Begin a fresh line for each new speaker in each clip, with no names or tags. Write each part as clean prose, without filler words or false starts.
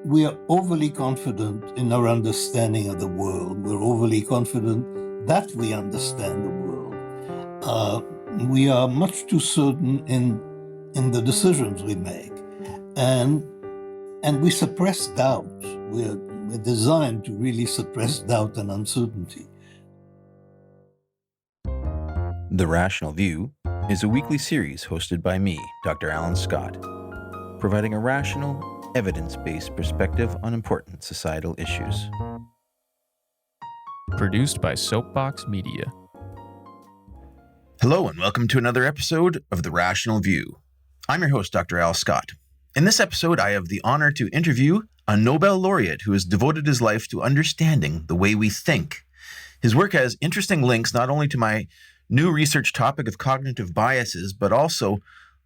we are overly confident in our understanding of the world. We're overly confident that we understand the world. We are much too certain in the decisions we make. And we suppress doubt. We're designed to really suppress doubt and uncertainty.
The Rational View is a weekly series hosted by me, Dr. Alan Scott, providing a rational, evidence-based perspective on important societal issues.
Produced by Soapbox Media.
Hello and welcome to another episode of The Rational View. I'm your host, Dr. Al Scott. In this episode, I have the honor to interview a Nobel Laureate who has devoted his life to understanding the way we think. His work has interesting links not only to my new research topic of cognitive biases, but also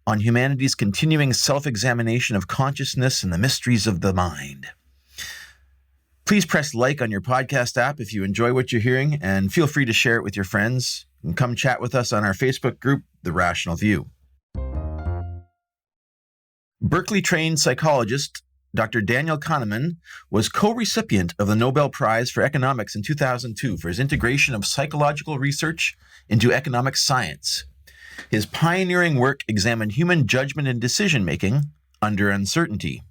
on humanity's continuing self-examination of consciousness and the mysteries of the mind. Please press like on your podcast app if you enjoy what you're hearing, and feel free to share it with your friends. And come chat with us on our Facebook group, The Rational View. Berkeley-trained psychologist Dr. Daniel Kahneman was co-recipient of the Nobel Prize for Economics in 2002 for his integration of psychological research into economic science. His pioneering work examined human judgment and decision-making under uncertainty.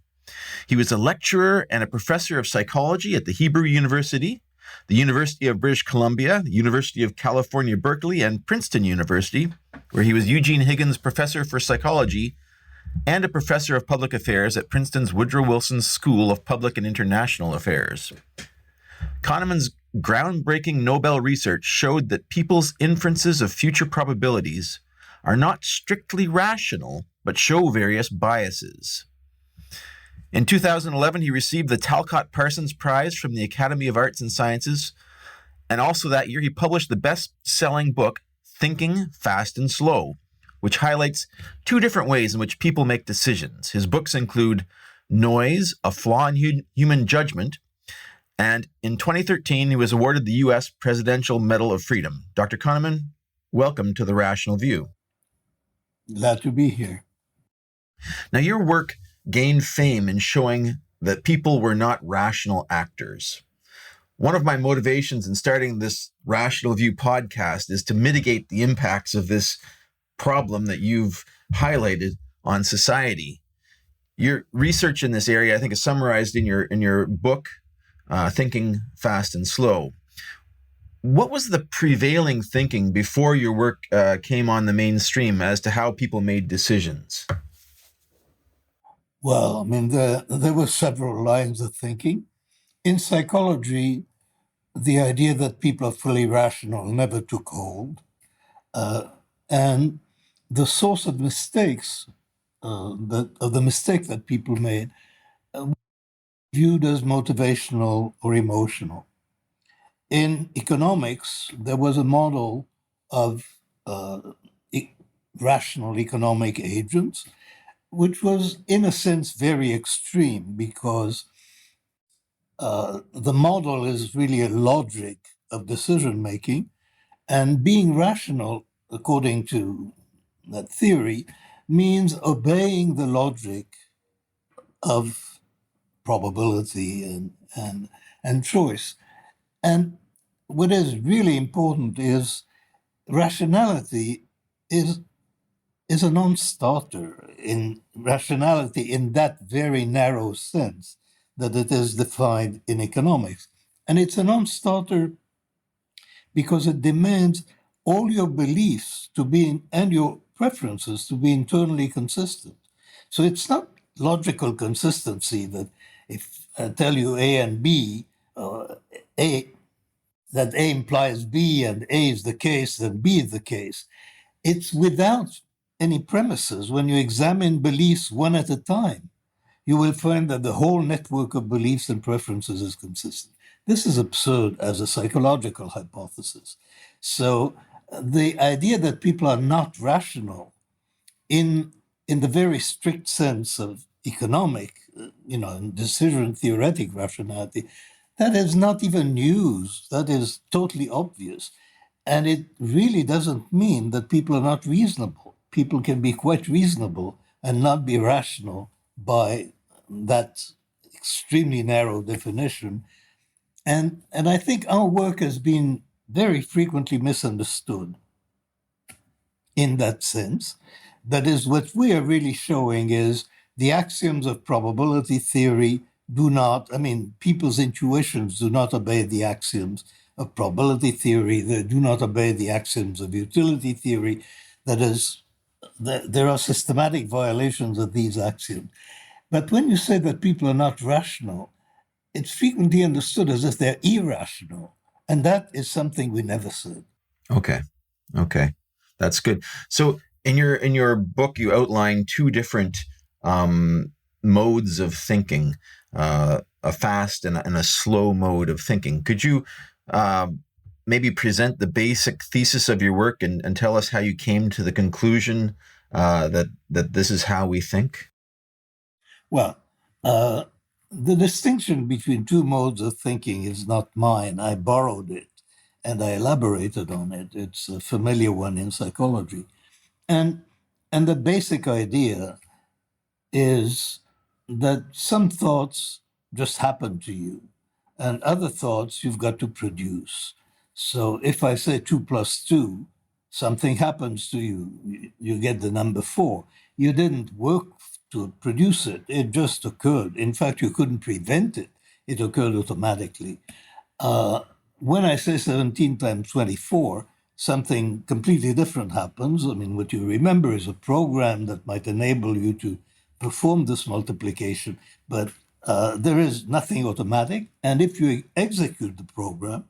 He was a lecturer and a professor of psychology at the Hebrew University, the University of British Columbia, the University of California Berkeley, and Princeton University, where he was Eugene Higgins Professor for Psychology and a professor of public affairs at Princeton's Woodrow Wilson School of Public and International Affairs. Kahneman's groundbreaking Nobel research showed that people's inferences of future probabilities are not strictly rational, but show various biases. In 2011, he received the Talcott Parsons Prize from the Academy of Arts and Sciences, and also that year he published the best-selling book, Thinking Fast and Slow, which highlights two different ways in which people make decisions. His books include Noise, A Flaw in Human Judgment, and in 2013, he was awarded the U.S. Presidential Medal of Freedom. Dr. Kahneman, welcome to The Rational View.
Glad to be here.
Now, your work gained fame in showing that people were not rational actors. One of my motivations in starting this Rational View podcast is to mitigate the impacts of this problem that you've highlighted on society. Your research in this area, I think, is summarized in your book, Thinking Fast and Slow. What was the prevailing thinking before your work came on the mainstream as to how people made decisions?
Well, I mean, there were several lines of thinking. In psychology, the idea that people are fully rational never took hold. And the source of mistakes, of the mistake that people made, viewed as motivational or emotional. In economics, there was a model of rational economic agents, which was, in a sense, very extreme because the model is really a logic of decision-making, and being rational, according to that theory, means obeying the logic of probability and choice. And what is really important is rationality is a non-starter in rationality in that very narrow sense that it is defined in economics. And it's a non-starter because it demands all your beliefs to be and your preferences to be internally consistent. So it's not logical consistency that if I tell you A and B, that A implies B and A is the case, then B is the case. It's without any premises. When you examine beliefs one at a time, you will find that the whole network of beliefs and preferences is consistent. This is absurd as a psychological hypothesis. So the idea that people are not rational in the very strict sense of economic, decision theoretic rationality, that is not even news. That is totally obvious. And it really doesn't mean that people are not reasonable. People can be quite reasonable and not be rational by that extremely narrow definition. And I think our work has been very frequently misunderstood in that sense. That is, what we are really showing is the axioms of probability theory do not, I mean, people's intuitions do not obey the axioms of probability theory. They do not obey the axioms of utility theory. That is, there are systematic violations of these axioms. But when you say that people are not rational, it's frequently understood as if they're irrational. And that is something we never said.
Okay. That's good. So in your book, you outline two different modes of thinking, a fast and a slow mode of thinking. Could you maybe present the basic thesis of your work and tell us how you came to the conclusion that this is how we think?
Well, the distinction between two modes of thinking is not mine. I borrowed it and I elaborated on it. It's a familiar one in psychology. And the basic idea is that some thoughts just happen to you, and other thoughts you've got to produce. So if I say 2 plus 2, something happens to you. You get the number 4. You didn't work to produce it. It just occurred. In fact, you couldn't prevent it. It occurred automatically. When I say 17 times 24, something completely different happens. I mean, what you remember is a program that might enable you to perform this multiplication, but there is nothing automatic. And if you execute the program,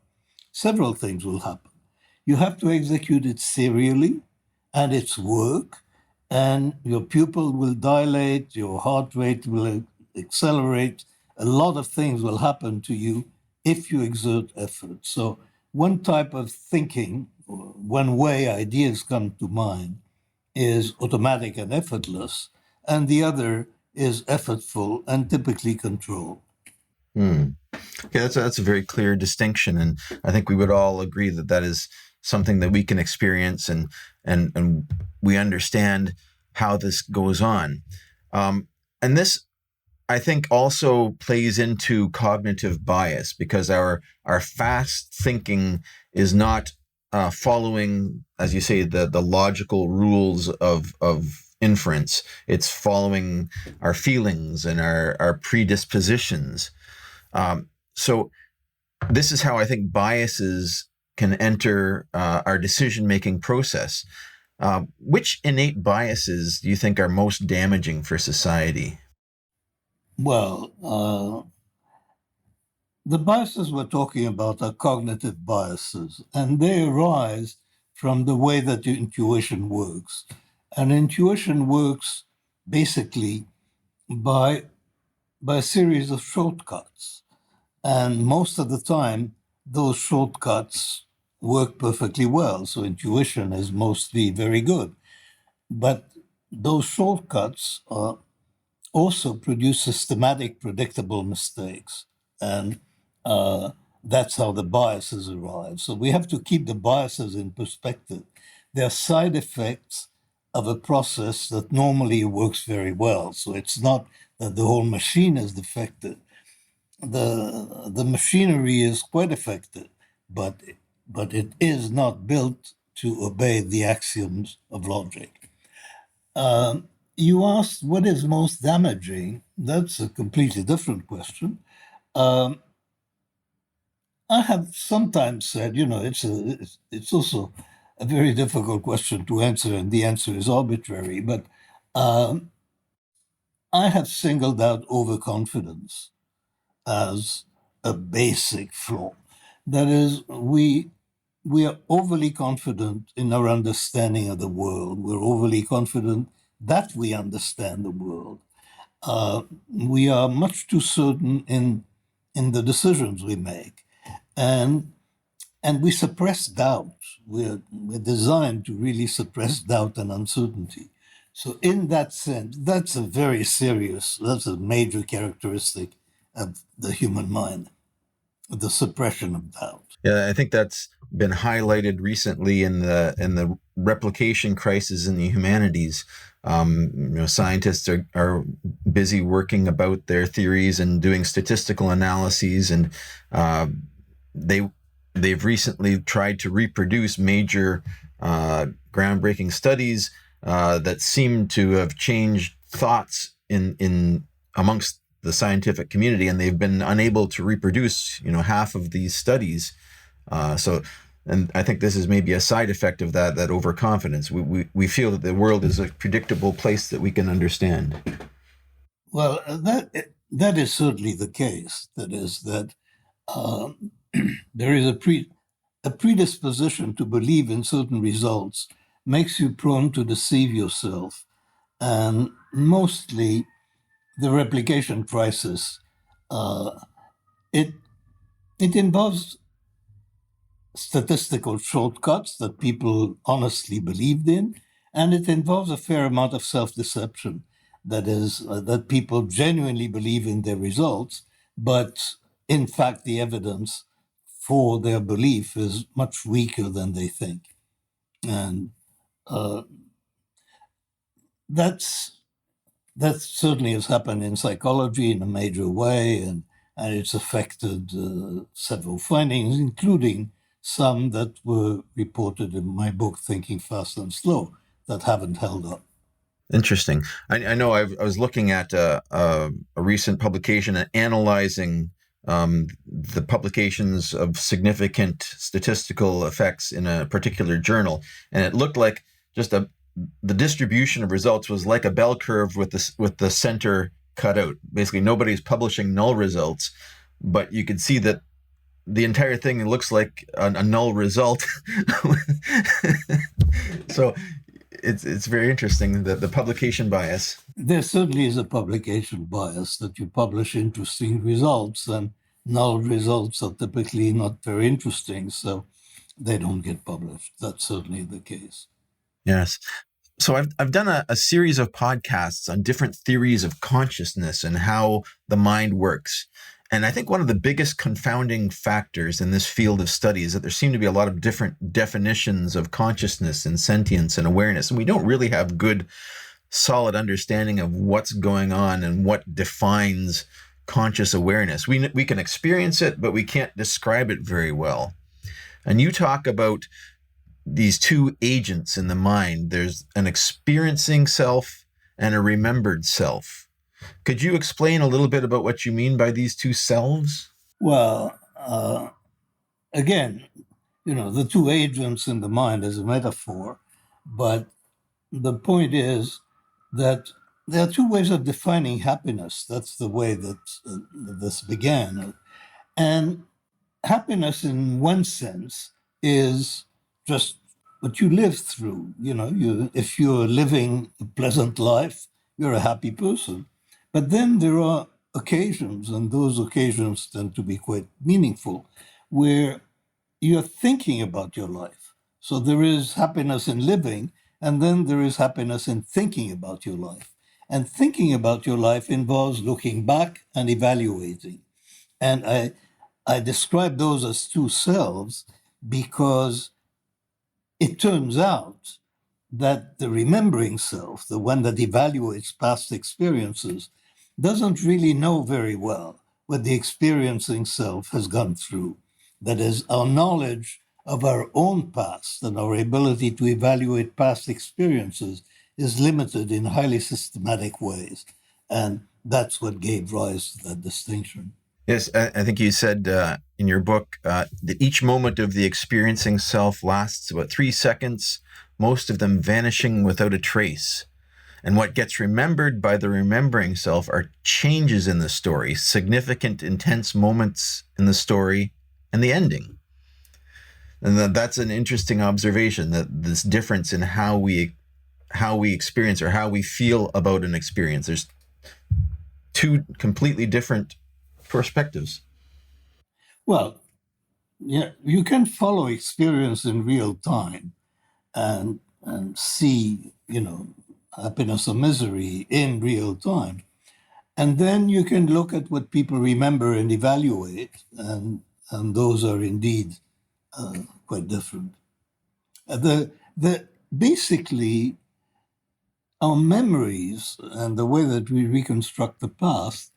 several things will happen. You have to execute it serially, and it's work, and your pupil will dilate, your heart rate will accelerate. A lot of things will happen to you if you exert effort. So one type of thinking, or one way ideas come to mind, is automatic and effortless, and the other is effortful and typically controlled.
Okay, that's a very clear distinction, and I think we would all agree that that is something that we can experience, and we understand how this goes on. And this, I think, also plays into cognitive bias, because our fast thinking is not following, as you say, the logical rules of inference. It's following our feelings and our predispositions. So this is how I think biases can enter our decision-making process. Which innate biases do you think are most damaging for society?
Well, the biases we're talking about are cognitive biases, and they arise from the way that your intuition works. And intuition works basically by a series of shortcuts. And most of the time, those shortcuts work perfectly well. So intuition is mostly very good. But those shortcuts also produce systematic, predictable mistakes. And that's how the biases arise. So we have to keep the biases in perspective. They're side effects of a process that normally works very well. So it's not that the whole machine is defective. The machinery is quite effective, but it is not built to obey the axioms of logic. You asked what is most damaging. That's a completely different question. I have sometimes said, it's also a very difficult question to answer, and the answer is arbitrary. But I have singled out overconfidence as a basic flaw. That is, we are overly confident in our understanding of the world. We're overly confident that we understand the world. We are much too certain in the decisions we make, and we suppress doubt. We're designed to really suppress doubt and uncertainty. So in that sense, that's a major characteristic of the human mind, the suppression of doubt.
Yeah, I think that's been highlighted recently in the replication crisis in the humanities. Scientists are busy working about their theories and doing statistical analyses, and they've recently tried to reproduce major groundbreaking studies that seem to have changed thoughts in amongst the scientific community, and they've been unable to reproduce half of these studies. And I think this is maybe a side effect of that overconfidence. We feel that the world is a predictable place that we can understand.
Well, that is certainly the case. That is that there is a predisposition to believe in certain results makes you prone to deceive yourself. And mostly the replication crisis, it involves statistical shortcuts that people honestly believed in, and it involves a fair amount of self-deception. That is, that people genuinely believe in their results, but in fact the evidence for their belief is much weaker than they think. And that certainly has happened in psychology in a major way, and it's affected several findings, including some that were reported in my book, Thinking Fast and Slow, that haven't held up.
Interesting. I know I was looking at a recent publication analyzing the publications of significant statistical effects in a particular journal, and it looked like just the distribution of results was like a bell curve with the center cut out. Basically, nobody's publishing null results, but you could see that the entire thing looks like a null result. So it's very interesting that the publication bias.
There certainly is a publication bias that you publish interesting results, and null results are typically not very interesting, so they don't get published. That's certainly the case.
Yes. So I've done a series of podcasts on different theories of consciousness and how the mind works. And I think one of the biggest confounding factors in this field of study is that there seem to be a lot of different definitions of consciousness and sentience and awareness. And we don't really have good, solid understanding of what's going on and what defines conscious awareness. We can experience it, but we can't describe it very well. And you talk about these two agents in the mind. There's an experiencing self and a remembered self. Could you explain a little bit about what you mean by these two selves?
Well, again, the two agents in the mind is a metaphor, but the point is that there are two ways of defining happiness. That's the way that this began. And happiness, in one sense, is just what you live through. If you're living a pleasant life, you're a happy person. But then there are occasions, and those occasions tend to be quite meaningful, where you're thinking about your life. So there is happiness in living, and then there is happiness in thinking about your life. And thinking about your life involves looking back and evaluating. And I describe those as two selves because it turns out that the remembering self, the one that evaluates past experiences, doesn't really know very well what the experiencing self has gone through. That is, our knowledge of our own past and our ability to evaluate past experiences is limited in highly systematic ways. And that's what gave rise to that distinction.
Yes, I think you said in your book that each moment of the experiencing self lasts about 3 seconds, most of them vanishing without a trace. And what gets remembered by the remembering self are changes in the story, significant, intense moments in the story, and the ending. And that's an interesting observation, that this difference in how we experience or how we feel about an experience. There's two completely different perspectives.
Well, yeah, you can follow experience in real time and see, happiness or misery in real time. And then you can look at what people remember and evaluate, and those are indeed quite different. Basically, our memories and the way that we reconstruct the past,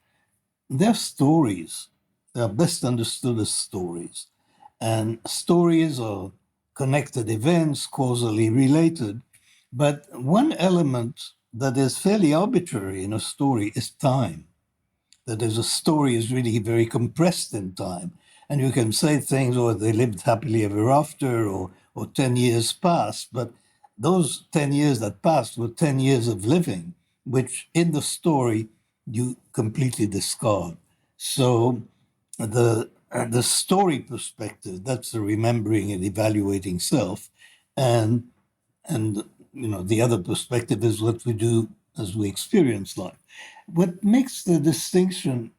they're stories. They're best understood as stories. And stories are connected events, causally related. But one element that is fairly arbitrary in a story is time. That is, a story is really very compressed in time. And you can say things, or they lived happily ever after, or 10 years passed. But those 10 years that passed were 10 years of living, which in the story you completely discard. So the story perspective, that's the remembering and evaluating self. And the other perspective is what we do as we experience life. What makes the distinction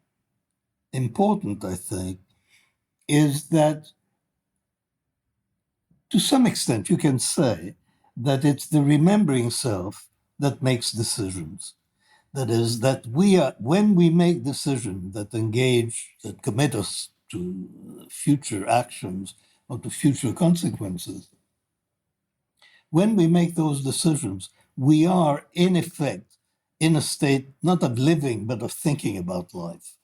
important, I think, is that to some extent you can say that it's the remembering self that makes decisions. That is, that when we make decisions that engage, that commit us to future actions or to future consequences, when we make those decisions, we are in effect in a state not of living, but of thinking about life.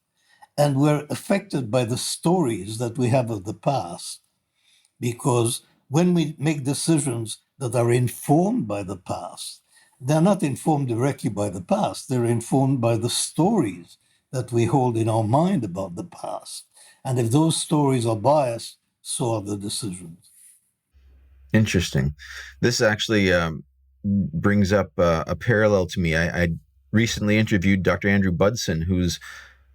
And we're affected by the stories that we have of the past, because when we make decisions that are informed by the past, they're not informed directly by the past, they're informed by the stories that we hold in our mind about the past. And if those stories are biased, so are the decisions.
Interesting. This actually brings up a parallel to me. I recently interviewed Dr. Andrew Budson, who's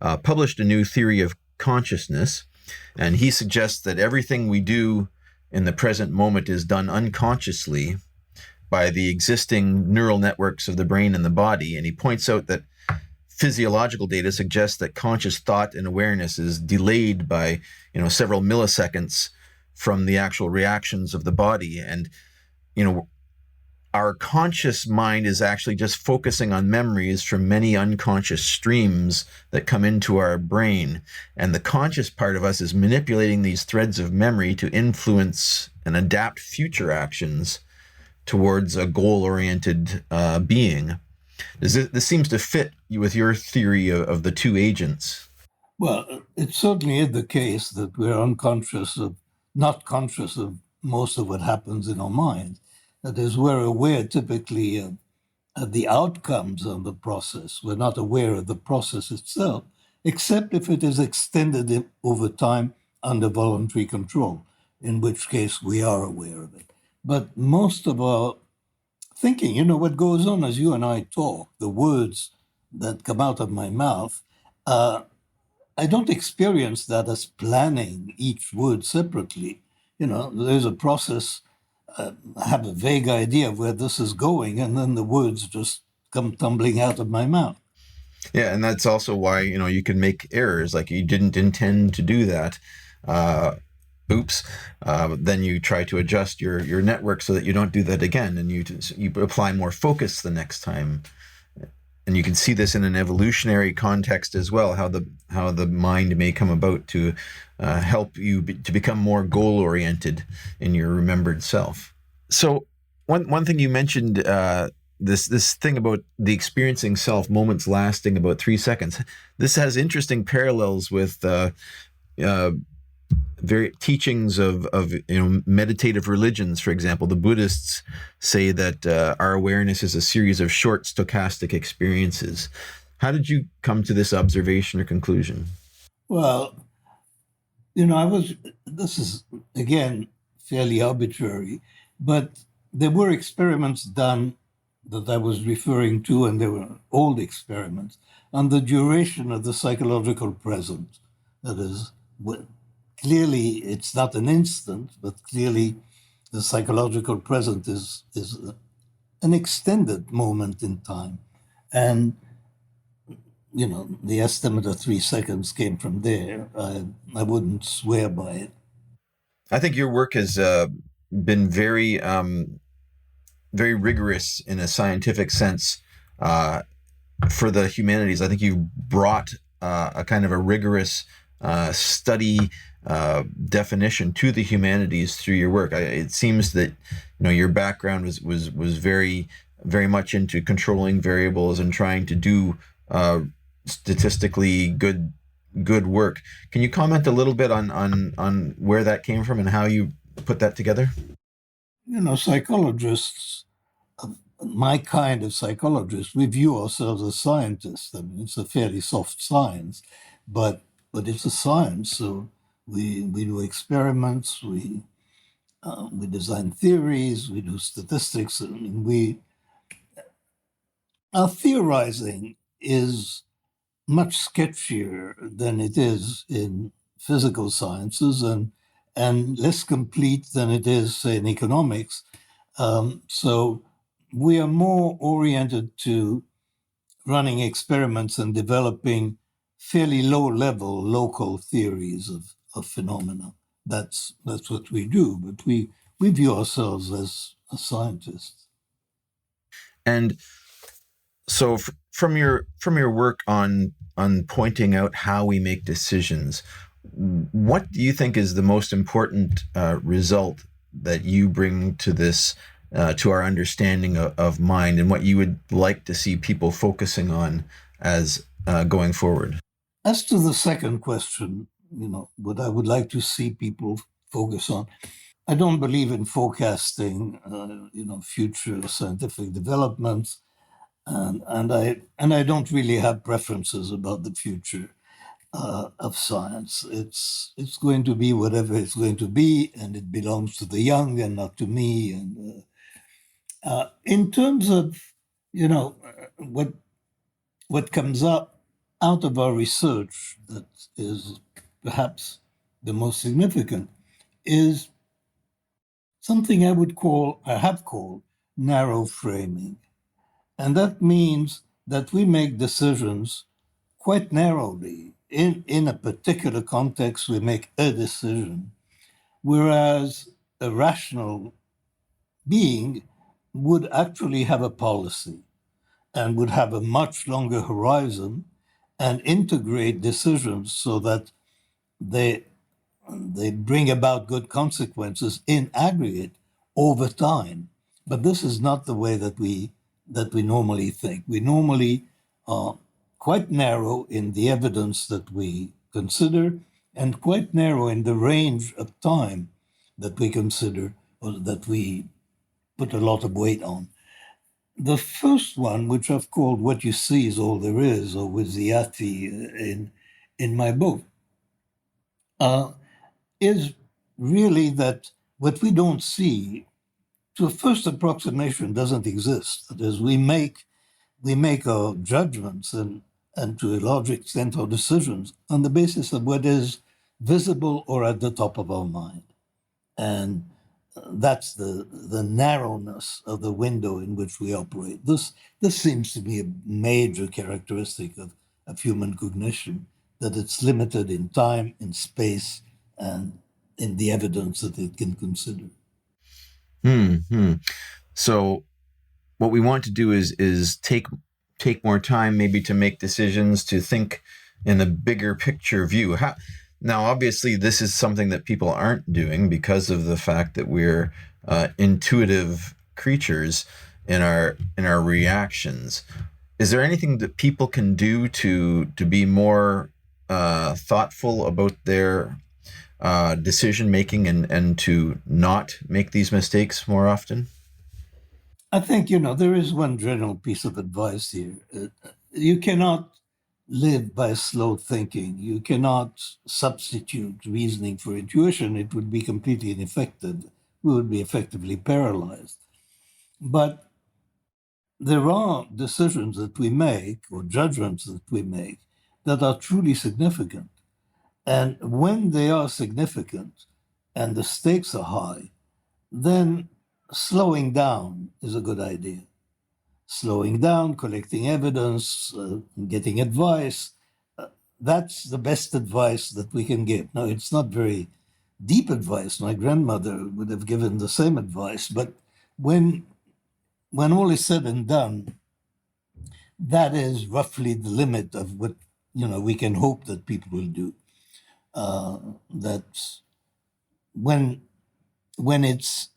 published a new theory of consciousness, and he suggests that everything we do in the present moment is done unconsciously by the existing neural networks of the brain and the body. And he points out that physiological data suggests that conscious thought and awareness is delayed by, several milliseconds from the actual reactions of the body. And, our conscious mind is actually just focusing on memories from many unconscious streams that come into our brain. And the conscious part of us is manipulating these threads of memory to influence and adapt future actions towards a goal-oriented being. This seems to fit with your theory of the two agents.
Well, it certainly is the case that we're not conscious of most of what happens in our minds. That is, we're aware typically of the outcomes of the process. We're not aware of the process itself, except if it is extended over time under voluntary control, in which case we are aware of it. But most of our thinking, what goes on as you and I talk, the words that come out of my mouth, I don't experience that as planning each word separately. There's a process. I have a vague idea of where this is going, and then the words just come tumbling out of my mouth.
Yeah, and that's also why, you can make errors, like you didn't intend to do that. Oops. Then you try to adjust your network so that you don't do that again, and you apply more focus the next time. And you can see this in an evolutionary context as well, how the mind may come about to help you to become more goal-oriented in your remembered self. So one thing you mentioned, this thing about the experiencing self, moments lasting about 3 seconds. This has interesting parallels with very teachings of meditative religions. For example, the Buddhists say that our awareness is a series of short stochastic experiences. How did you come to this observation or conclusion?
Well, this is, again, fairly arbitrary, but there were experiments done that I was referring to, and they were old experiments, on the duration of the psychological present. That is, clearly it's not an instant, but clearly the psychological present is an extended moment in time. And the estimate of 3 seconds came from there. I wouldn't swear by it.
I think your work has been very, very rigorous in a scientific sense for the humanities. I think you've brought a kind of a rigorous study definition to the humanities through your work. It seems that your background was very much into controlling variables and trying to do statistically good work. Can you comment a little bit on where that came from and how you put that together?
Psychologists, my kind of psychologist, we view ourselves as scientists. I mean, it's a fairly soft science, but it's a science. So we do experiments, we design theories, we do statistics. I mean, our theorizing is much sketchier than it is in physical sciences and less complete than it is, say, in economics. So we are more oriented to running experiments and developing fairly low-level local theories of phenomena. That's what we do, but we view ourselves as scientists.
And so from your work on pointing out how we make decisions, what do you think is the most important result that you bring to this, to our understanding of mind, and what you would like to see people focusing on as going forward?
As to the second question, what I would like to see people focus on, I don't believe in forecasting, future scientific developments, and I don't really have preferences about the future of science. It's going to be whatever it's going to be, and it belongs to the young and not to me. And in terms of what comes up out of our research that is perhaps the most significant is something I have called narrow framing. And that means that we make decisions quite narrowly. In a particular context, we make a decision, whereas a rational being would actually have a policy and would have a much longer horizon and integrate decisions so that they bring about good consequences in aggregate over time. But this is not the way that we normally think. We normally are quite narrow in the evidence that we consider and quite narrow in the range of time that we consider or that we put a lot of weight on. The first one, which I've called "What You See Is All There Is," or Viziati in my book, is really that what we don't see, to a first approximation, doesn't exist. That is, we make our judgments and to a large extent our decisions on the basis of what is visible or at the top of our mind. And that's the narrowness of the window in which we operate. This seems to be a major characteristic of human cognition, that it's limited in time, in space, and in the evidence that it can consider.
So what we want to do is take more time, maybe, to make decisions, to think in a bigger picture view. Now, obviously, this is something that people aren't doing because of the fact that we're intuitive creatures in our reactions. Is there anything that people can do to be more thoughtful about their decision making and to not make these mistakes more often?
I think, there is one general piece of advice here. You cannot live by slow thinking. You cannot substitute reasoning for intuition. It would be completely ineffective. We would be effectively paralyzed. But there are decisions that we make or judgments that we make that are truly significant. And when they are significant and the stakes are high, then slowing down is a good idea. Slowing down, collecting evidence, getting advice. That's the best advice that we can give. Now, it's not very deep advice. My grandmother would have given the same advice, but when all is said and done, that is roughly the limit of what we can hope that people will do. that when it's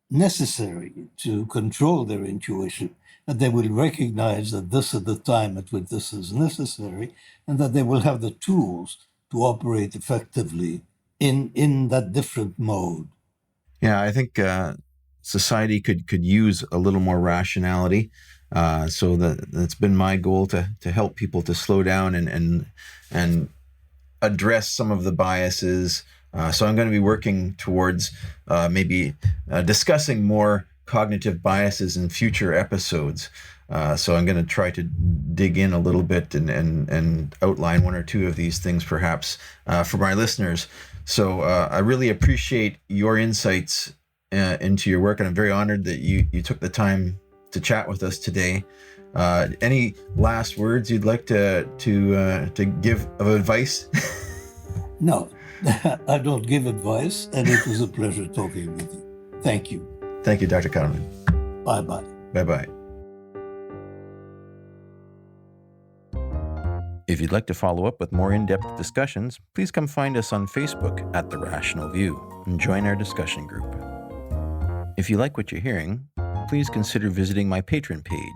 necessary to control their intuition, that they will recognize that this is the time at which this is necessary, and that they will have the tools to operate effectively in that different mode.
Yeah, I think society could use a little more rationality. So that's been my goal to help people to slow down and address some of the biases. So I'm going to be working towards maybe discussing more cognitive biases in future episodes. So I'm going to try to dig in a little bit and outline one or two of these things perhaps for my listeners. So I really appreciate your insights into your work, and I'm very honored that you took the time to chat with us today. Any last words you'd like to give of advice?
No, I don't give advice, and it was a pleasure talking with you. Thank you.
Thank you, Dr. Kahneman.
Bye-bye.
Bye-bye. If you'd like to follow up with more in-depth discussions, please come find us on Facebook at The Rational View and join our discussion group. If you like what you're hearing, please consider visiting my Patreon page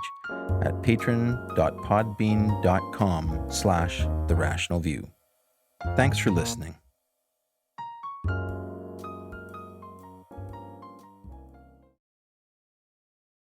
at patron.podbean.com/therationalview. Thanks for listening.